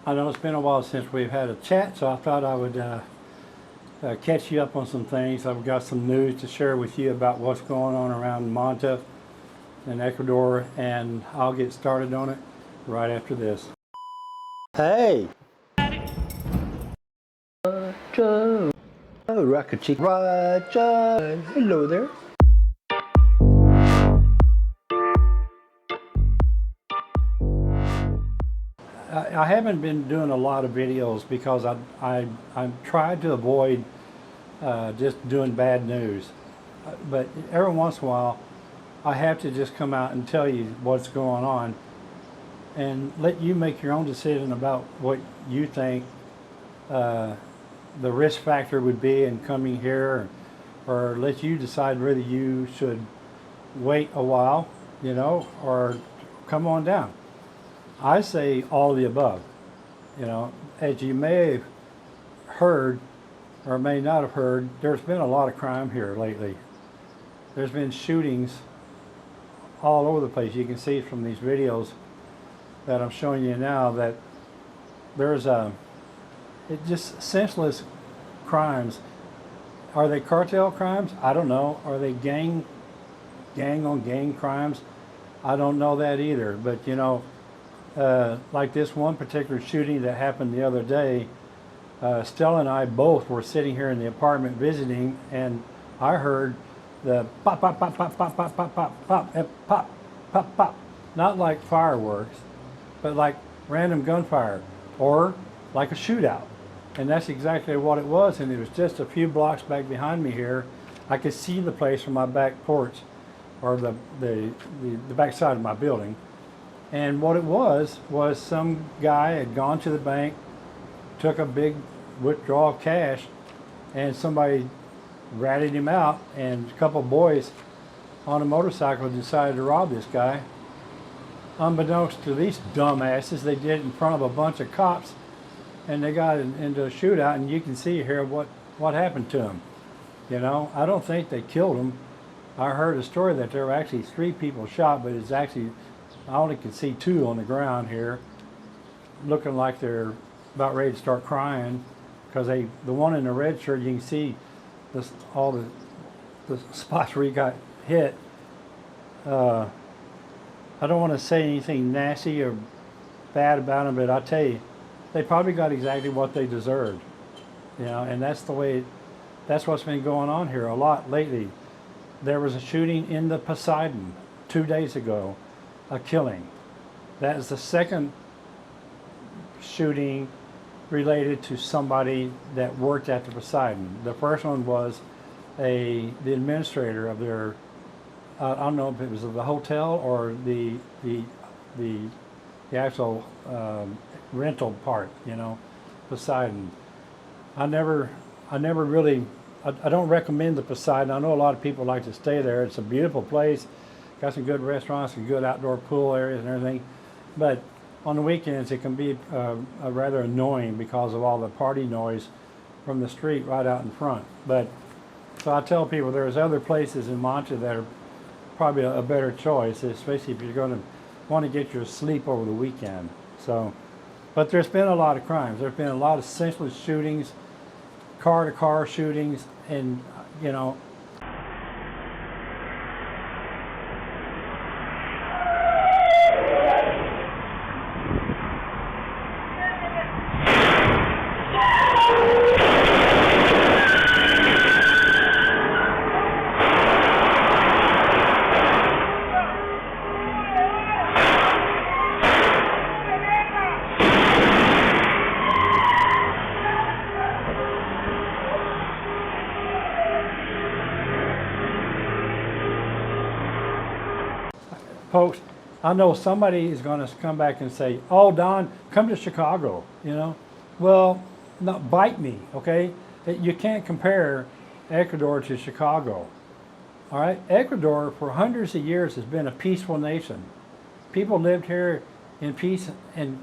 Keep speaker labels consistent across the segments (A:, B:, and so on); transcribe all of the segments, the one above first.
A: I know it's been a while since we've had a chat, so I thought I would catch you up on some things. I've got some news to share with you about what's going on around Manta in Ecuador, and I'll get started on it right after this.
B: Hey! Roger! Oh, Rocket Chick Roger! Hello there!
A: I haven't been doing a lot of videos because I tried to avoid just doing bad news. But every once in a while, I have to just come out and tell you what's going on and let you make your own decision about what you think the risk factor would be in coming here, or let you decide whether you should wait a while, you know, or come on down. I say all of the above. You know, as you may have heard or may not have heard, there's been a lot of crime here lately. There's been shootings all over the place. You can see from these videos that I'm showing you now that there's just senseless crimes. Are they cartel crimes? I don't know. Are they gang on gang crimes? I don't know that either. But you know, like this one particular shooting that happened the other day, Stella and I both were sitting here in the apartment visiting, and I heard the pop, pop, pop, pop, pop, pop, pop, pop, pop, pop, pop, pop. Not like fireworks, but like random gunfire, or like a shootout. And that's exactly what it was, and it was just a few blocks back behind me here. I could see the place from my back porch, or the back side of my building. And what it was some guy had gone to the bank, took a big withdrawal of cash, and somebody ratted him out, and a couple of boys on a motorcycle decided to rob this guy. Unbeknownst to these dumbasses, they did it in front of a bunch of cops, and they got into a shootout, and you can see here what happened to him. You know, I don't think they killed him. I heard a story that there were actually 3 people shot, but it's actually, I only can see 2 on the ground here, looking like they're about ready to start crying, because the one in the red shirt, you can see all the spots where he got hit. I don't want to say anything nasty or bad about him, but I tell you, they probably got exactly what they deserved. You know, and that's what's been going on here a lot lately. There was a shooting in the Poseidon 2 days ago, a killing. That is the second shooting related to somebody that worked at the Poseidon. The first one was the administrator of their, I don't know if it was of the hotel or the actual rental part, you know, Poseidon. I never really, I don't recommend the Poseidon. I know a lot of people like to stay there. It's a beautiful place, got some good restaurants and good outdoor pool areas and everything, but on the weekends it can be rather annoying because of all the party noise from the street right out in front. But so I tell people there's other places in Manta that are probably a better choice, especially if you're going to want to get your sleep over the weekend. So, but there's been a lot of crimes. There's been a lot of senseless shootings, car-to-car shootings, and you know, folks, I know somebody is going to come back and say, "Oh, Don, come to Chicago," you know. Well, not bite me, okay? You can't compare Ecuador to Chicago. All right, Ecuador for hundreds of years has been a peaceful nation. People lived here in peace and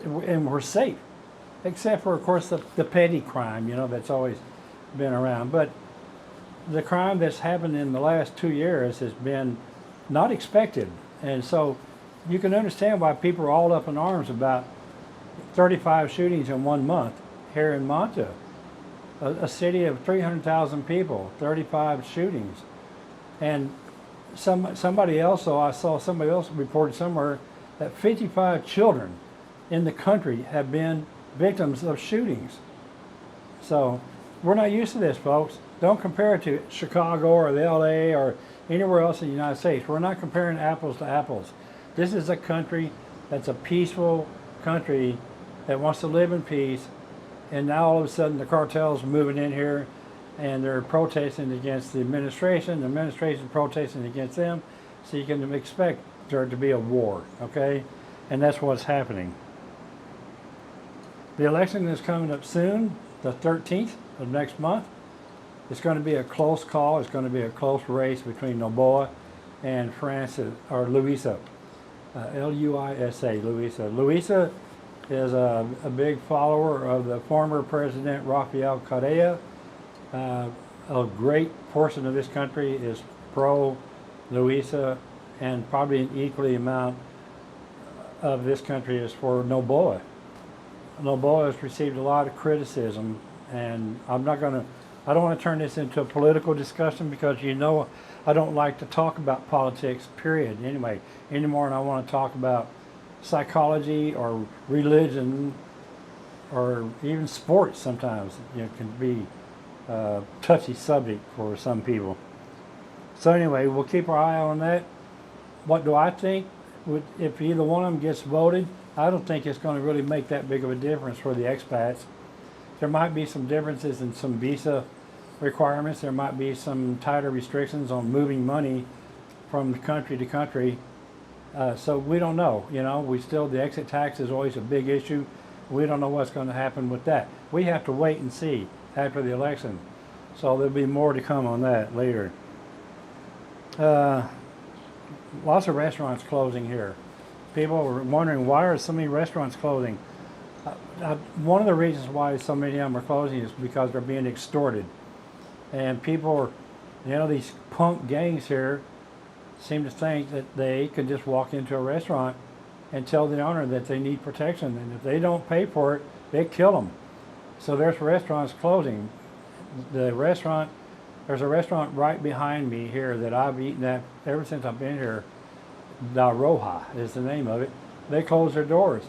A: were safe, except for, of course, the petty crime, you know, that's always been around. But the crime that's happened in the last 2 years has been not expected, and so you can understand why people are all up in arms about 35 shootings in 1 month here in Manta, a city of 300,000 people, 35 shootings. And somebody else, so I saw somebody else reported somewhere that 55 children in the country have been victims of shootings. So we're not used to this, folks. Don't compare it to Chicago or the LA or anywhere else in the United States. We're not comparing apples to apples. This is a country that's a peaceful country that wants to live in peace, and now all of a sudden the cartels are moving in here and they're protesting against the administration protesting against them, so you can expect there to be a war, okay? And that's what's happening. The election is coming up soon, the 13th of next month. It's going to be a close call. It's going to be a close race between Noboa and Francis, or Luisa, L-U-I-S-A, Luisa. Luisa is a big follower of the former President Rafael Correa. A great portion of this country is pro-Luisa, and probably an equally amount of this country is for Noboa. Noboa has received a lot of criticism, and I don't want to turn this into a political discussion, because you know I don't like to talk about politics, period, anyway, anymore, and I want to talk about psychology or religion or even sports sometimes. You know, can be a touchy subject for some people. So anyway, we'll keep our eye on that. What do I think? If either one of them gets voted, I don't think it's going to really make that big of a difference for the expats. There might be some differences in some visa requirements. There might be some tighter restrictions on moving money from country to country. So we don't know. You know, the exit tax is always a big issue. We don't know what's going to happen with that. We have to wait and see after the election. So there'll be more to come on that later. Lots of restaurants closing here. People are wondering, why are so many restaurants closing? One of the reasons why so many of them are closing is because they're being extorted. And people are, you know, these punk gangs here seem to think that they can just walk into a restaurant and tell the owner that they need protection, and if they don't pay for it, they kill them. So there's restaurants closing. There's a restaurant right behind me here that I've eaten at ever since I've been here. La Roja is the name of it. They closed their doors.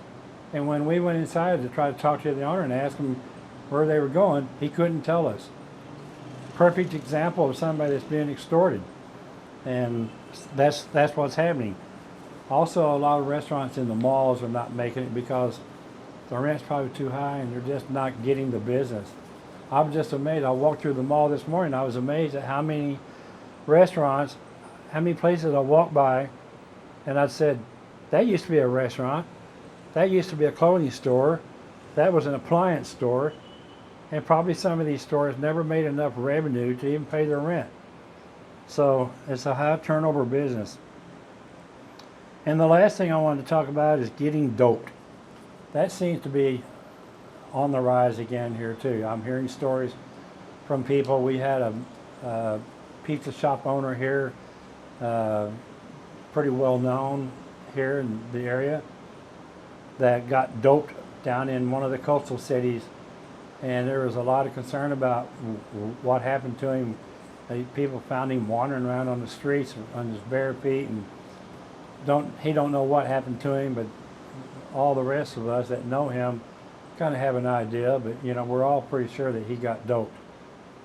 A: And when we went inside to try to talk to the owner and ask him where they were going, he couldn't tell us. Perfect example of somebody that's being extorted. And that's what's happening. Also, a lot of restaurants in the malls are not making it because the rent's probably too high and they're just not getting the business. I'm just amazed. I walked through the mall this morning. I was amazed at how many restaurants, how many places I walked by, and I said, that used to be a restaurant. That used to be a clothing store. That was an appliance store. And probably some of these stores never made enough revenue to even pay their rent. So it's a high turnover business. And the last thing I wanted to talk about is getting doped. That seems to be on the rise again here too. I'm hearing stories from people. We had a pizza shop owner here, pretty well known here in the area, that got doped down in one of the coastal cities, and there was a lot of concern about what happened to him. People found him wandering around on the streets on his bare feet, and he don't know what happened to him, but all the rest of us that know him kind of have an idea. But you know, we're all pretty sure that he got doped.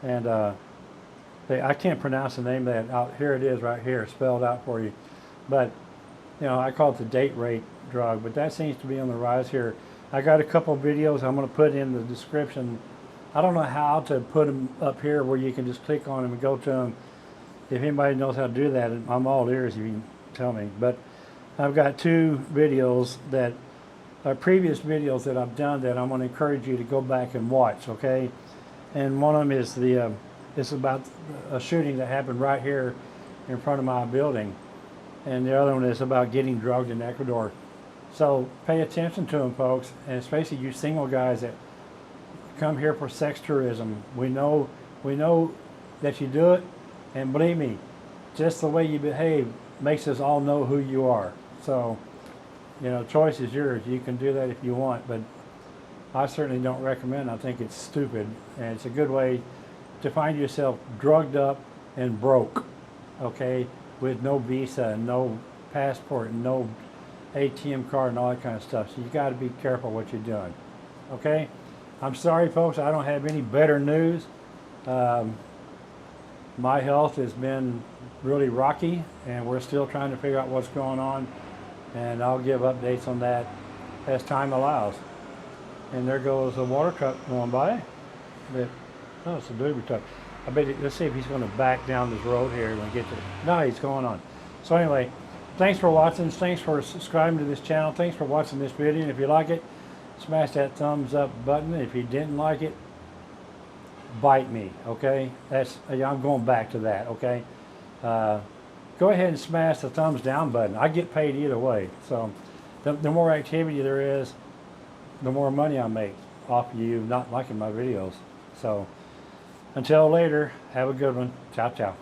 A: And I can't pronounce the name of that. Here it is right here, spelled out for you. But you know, I call it the date rape drug, but that seems to be on the rise here. I got a couple of videos I'm going to put in the description. I don't know how to put them up here where you can just click on them and go to them. If anybody knows how to do that, I'm all ears if you can tell me. But I've got two videos that are previous videos that I've done that I'm going to encourage you to go back and watch, okay? And one of them is it's about a shooting that happened right here in front of my building. And the other one is about getting drugged in Ecuador. So pay attention to them, folks, and especially you single guys that come here for sex tourism. We know that you do it, and believe me, just the way you behave makes us all know who you are. So you know, choice is yours. You can do that if you want, but I certainly don't recommend. I think it's stupid, and it's a good way to find yourself drugged up and broke, okay, with no visa and no passport and no ATM card and all that kind of stuff. So you got to be careful what you're doing, okay? I'm sorry, folks, I don't have any better news. My health has been really rocky, and we're still trying to figure out what's going on, and I'll give updates on that as time allows. And there goes a water truck going by. But, oh, it's a delivery truck. I bet let's see if he's going to back down this road here when we get to. No, he's going on. So anyway, thanks for watching. Thanks for subscribing to this channel. Thanks for watching this video. And if you like it, smash that thumbs up button. If you didn't like it, bite me. Okay, I'm going back to that. Okay, go ahead and smash the thumbs down button. I get paid either way. So the more activity there is, the more money I make off of you not liking my videos. So until later, have a good one. Ciao, ciao.